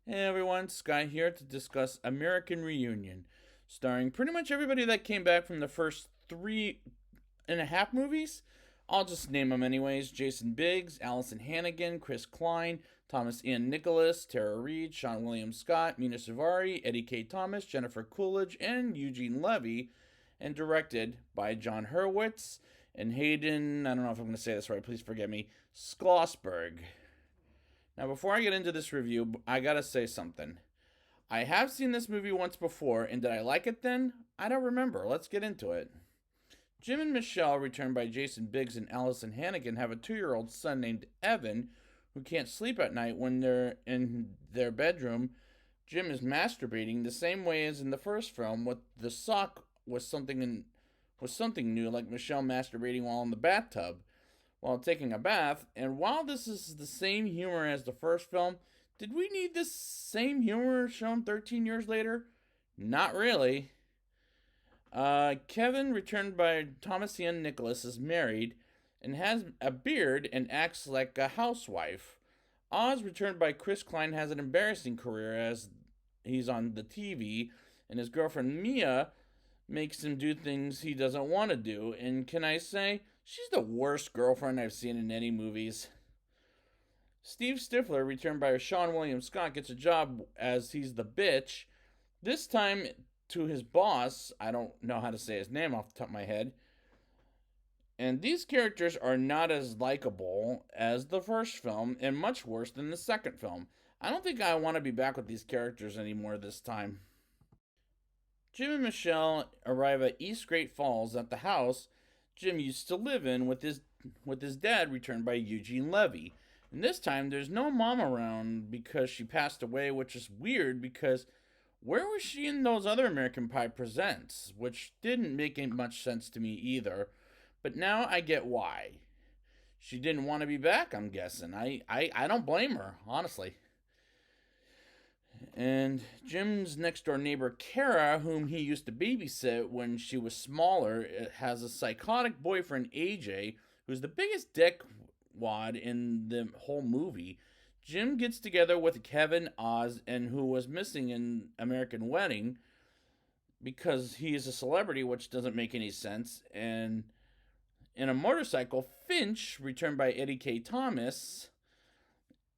Hey everyone, Sky here to discuss American Reunion, starring pretty much everybody that came back from the first 3.5 movies. I'll just name them anyways: Jason Biggs, Allison Hannigan, Chris Klein, Thomas Ian Nicholas, Tara Reid, Sean William Scott, Mina Suvari, Eddie K. Thomas, Jennifer Coolidge, and Eugene Levy, and directed by John Hurwitz and Hayden, I don't know if I'm going to say this right, please forgive me, Schlossberg. Now, before I get into this review, I gotta say something. I have seen this movie once before, and did I like it then? I don't remember. Let's get into it. Jim and Michelle, returned by Jason Biggs and Allison Hannigan, have a 2-year-old son named Evan who can't sleep at night when they're in their bedroom. Jim is masturbating the same way as in the first film, with the sock was something new, like Michelle masturbating while in the bathtub while taking a bath. And while this is the same humor as the first film, did we need this same humor shown 13 years later? Not really. Kevin, returned by Thomas Ian Nicholas, is married and has a beard and acts like a housewife. Oz, returned by Chris Klein, has an embarrassing career as he's on the TV, and his girlfriend Mia makes him do things he doesn't want to do. And can I say, she's the worst girlfriend I've seen in any movies. Steve Stifler, returned by Sean William Scott, gets a job as he's the bitch, this time to his boss. I don't know how to say his name off the top of my head. And these characters are not as likable as the first film, and much worse than the second film. I don't think I want to be back with these characters anymore this time. Jim and Michelle arrive at East Great Falls at the house Jim used to live in with his dad, returned by Eugene Levy. And this time there's no mom around because she passed away, which is weird because where was she in those other American Pie Presents, which didn't make much sense to me either. But now I get why. She didn't want to be back, I'm guessing. I don't blame her, honestly. And Jim's next door neighbor, Kara, whom he used to babysit when she was smaller, has a psychotic boyfriend, AJ, who's the biggest dickwad in the whole movie. Jim gets together with Kevin Oz, and who was missing in American Wedding because he is a celebrity, which doesn't make any sense. And in a motorcycle, Finch, returned by Eddie K. Thomas,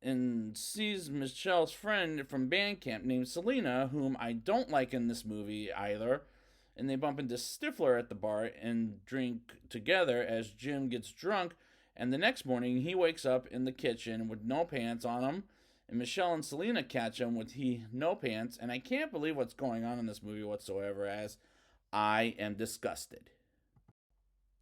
and sees Michelle's friend from band camp named Selena, whom I don't like in this movie either. And they bump into Stifler at the bar and drink together as Jim gets drunk. And the next morning, he wakes up in the kitchen with no pants on him. And Michelle and Selena catch him with no pants. And I can't believe what's going on in this movie whatsoever, as I am disgusted.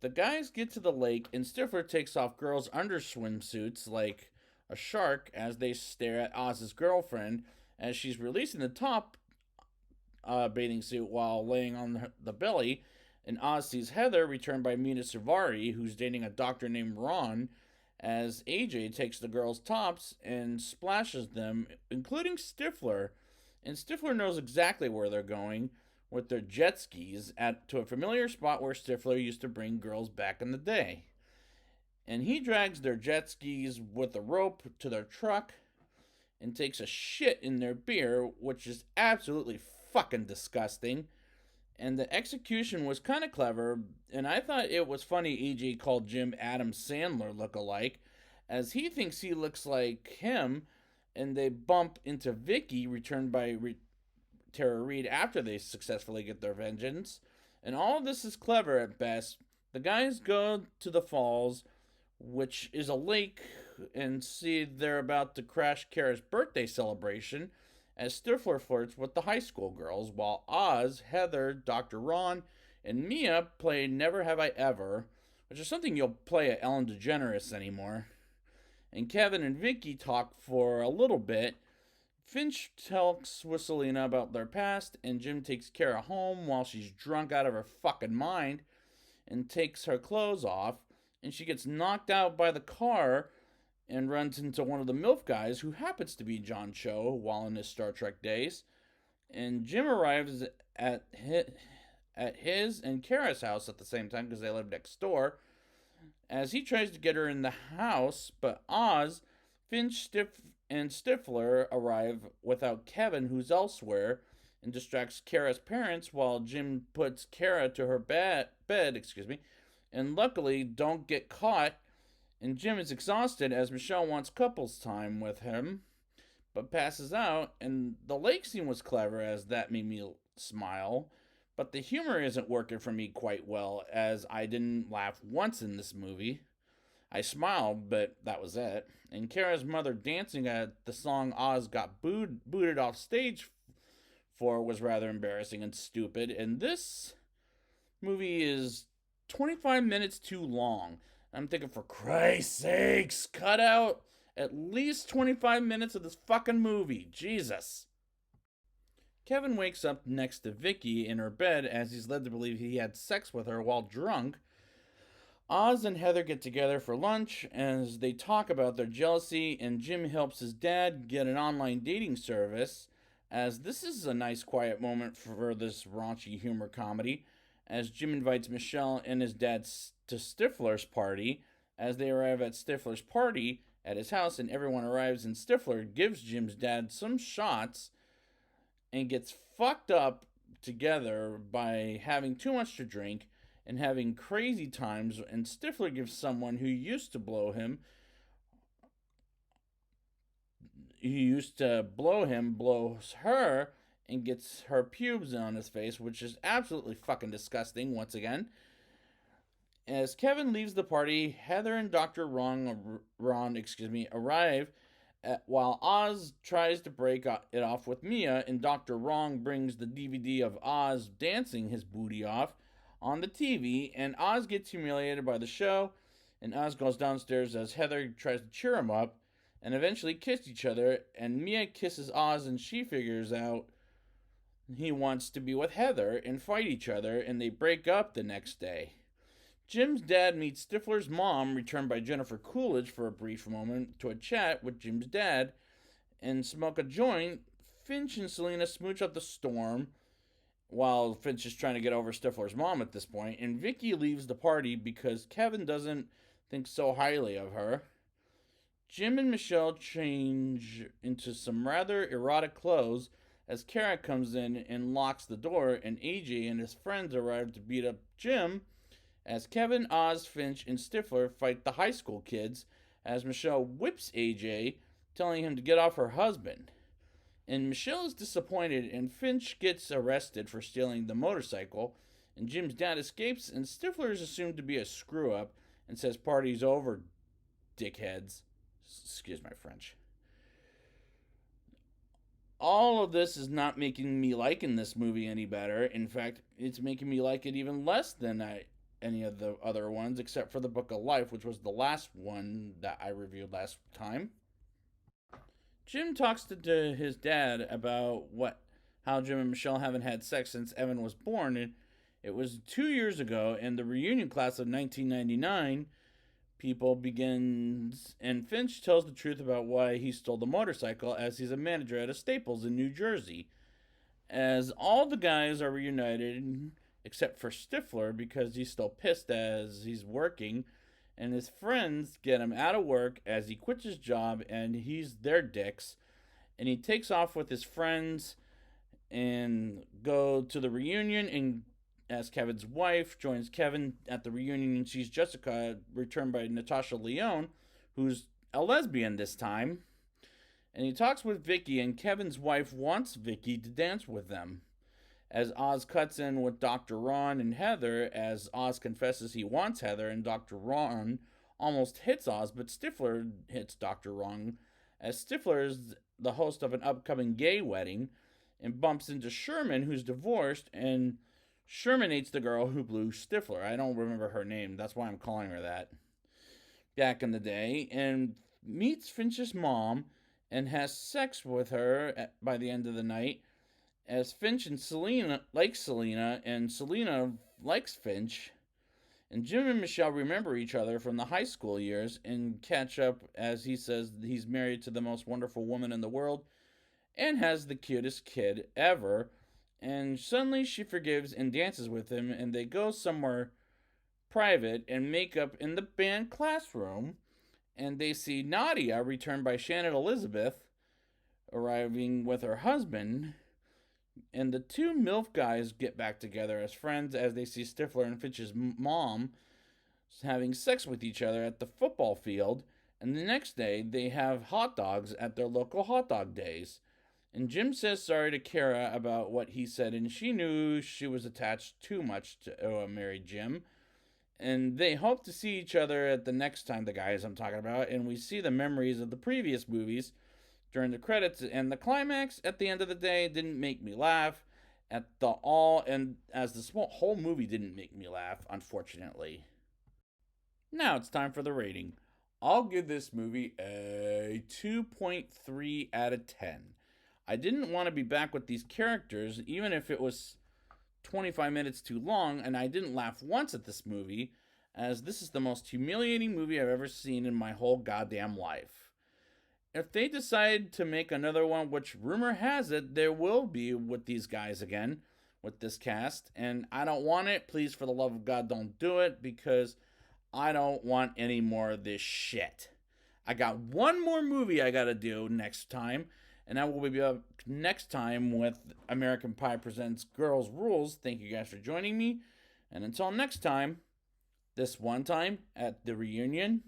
The guys get to the lake, and Stifler takes off girls' under swimsuits like a shark as they stare at Oz's girlfriend as she's releasing the top bathing suit while laying on the belly. And Oz sees Heather, returned by Mina Suvari, who's dating a doctor named Ron, as AJ takes the girls' tops and splashes them, including Stifler. And Stifler knows exactly where they're going with their jet skis to a familiar spot where Stifler used to bring girls back in the day. And he drags their jet skis with a rope to their truck and takes a shit in their beer, which is absolutely fucking disgusting. And the execution was kind of clever, and I thought it was funny AJ called Jim Adam Sandler look-alike, as he thinks he looks like him, and they bump into Vicky, returned by Tara Reid, after they successfully get their vengeance. And all of this is clever at best. The guys go to the falls, which is a lake, and see they're about to crash Kara's birthday celebration as Stifler flirts with the high school girls, while Oz, Heather, Dr. Ron, and Mia play Never Have I Ever, which is something you'll play at Ellen DeGeneres anymore. And Kevin and Vicky talk for a little bit. Finch talks with Selena about their past, and Jim takes Kara home while she's drunk out of her fucking mind and takes her clothes off, and she gets knocked out by the car and runs into one of the MILF guys who happens to be John Cho while in his Star Trek days. And Jim arrives at his and Kara's house at the same time because they live next door as he tries to get her in the house, but Oz, Finch, and Stifler arrive without Kevin, who's elsewhere, and distracts Kara's parents while Jim puts Kara to her bed, and luckily don't get caught. And Jim is exhausted as Michelle wants couples time with him, but passes out. And the lake scene was clever, as that made me smile. But the humor isn't working for me quite well, as I didn't laugh once in this movie. I smiled, but that was it. And Kara's mother dancing at the song Oz got booted off stage for was rather embarrassing and stupid. And this movie is 25 minutes too long. I'm thinking, for Christ's sakes, cut out at least 25 minutes of this fucking movie. Jesus. Kevin wakes up next to Vicky in her bed as he's led to believe he had sex with her while drunk. Oz and Heather get together for lunch as they talk about their jealousy, and Jim helps his dad get an online dating service. As this is a nice quiet moment for this raunchy humor comedy, as Jim invites Michelle and his dad to Stifler's party. As they arrive at Stifler's party at his house, and everyone arrives, and Stifler gives Jim's dad some shots and gets fucked up together by having too much to drink and having crazy times. And Stifler gives someone who used to blow him, blows her and gets her pubes on his face, which is absolutely fucking disgusting once again. As Kevin leaves the party, Heather and Dr. Ron arrive while Oz tries to break it off with Mia, and Dr. Wrong brings the DVD of Oz dancing his booty off on the TV, and Oz gets humiliated by the show, and Oz goes downstairs as Heather tries to cheer him up, and eventually kiss each other, and Mia kisses Oz, and she figures out he wants to be with Heather and fight each other, and they break up the next day. Jim's dad meets Stifler's mom, returned by Jennifer Coolidge, for a brief moment to a chat with Jim's dad and smoke a joint. Finch and Selena smooch up the storm while Finch is trying to get over Stifler's mom at this point, and Vicky leaves the party because Kevin doesn't think so highly of her. Jim and Michelle change into some rather erotic clothes as Kara comes in and locks the door, and AJ and his friends arrive to beat up Jim as Kevin, Oz, Finch, and Stifler fight the high school kids as Michelle whips AJ, telling him to get off her husband. And Michelle is disappointed, and Finch gets arrested for stealing the motorcycle, and Jim's dad escapes, and Stifler is assumed to be a screw-up and says party's over, dickheads. Excuse my French. All of this is not making me liking this movie any better. In fact, it's making me like it even less than any of the other ones, except for the Book of Life, which was the last one that I reviewed last time. Jim talks to his dad about how Jim and Michelle haven't had sex since Evan was born, and it was 2 years ago, and the reunion class of 1999 people begins, and Finch tells the truth about why he stole the motorcycle, as he's a manager at a Staples in New Jersey. As all the guys are reunited, except for Stifler, because he's still pissed as he's working, and his friends get him out of work as he quits his job, and he's their dicks, and he takes off with his friends and go to the reunion, and as Kevin's wife joins Kevin at the reunion, and she's Jessica, returned by Natasha Lyonne, who's a lesbian this time. And he talks with Vicky, and Kevin's wife wants Vicky to dance with them. As Oz cuts in with Dr. Ron and Heather, as Oz confesses he wants Heather, and Dr. Ron almost hits Oz, but Stifler hits Dr. Ron, as Stifler is the host of an upcoming gay wedding, and bumps into Sherman, who's divorced, and Sherman hates the girl who blew Stifler. I don't remember her name, that's why I'm calling her that. Back in the day, and meets Finch's mom, and has sex with her by the end of the night, as Finch and Selena like Selena, and Selena likes Finch. And Jim and Michelle remember each other from the high school years and catch up as he says he's married to the most wonderful woman in the world and has the cutest kid ever. And suddenly she forgives and dances with him, and they go somewhere private and make up in the band classroom. And they see Nadia, returned by Shannon Elizabeth, arriving with her husband. And the two MILF guys get back together as friends as they see Stifler and Fitch's mom having sex with each other at the football field. And the next day, they have hot dogs at their local hot dog days. And Jim says sorry to Kara about what he said, and she knew she was attached too much to married Jim. And they hope to see each other at the next time, the guys I'm talking about. And we see the memories of the previous movies during the credits, and the climax at the end of the day didn't make me laugh at the all, and as the whole movie didn't make me laugh, unfortunately. Now it's time for the rating. I'll give this movie a 2.3 out of 10. I didn't want to be back with these characters, even if it was 25 minutes too long, and I didn't laugh once at this movie, as this is the most humiliating movie I've ever seen in my whole goddamn life. If they decide to make another one, which rumor has it there will be with these guys again, with this cast, and I don't want it, please for the love of God don't do it, because I don't want any more of this shit. I got one more movie I gotta do next time, and I will be up next time with American Pie Presents Girls Rules. Thank you guys for joining me, and until next time, this one time at the reunion,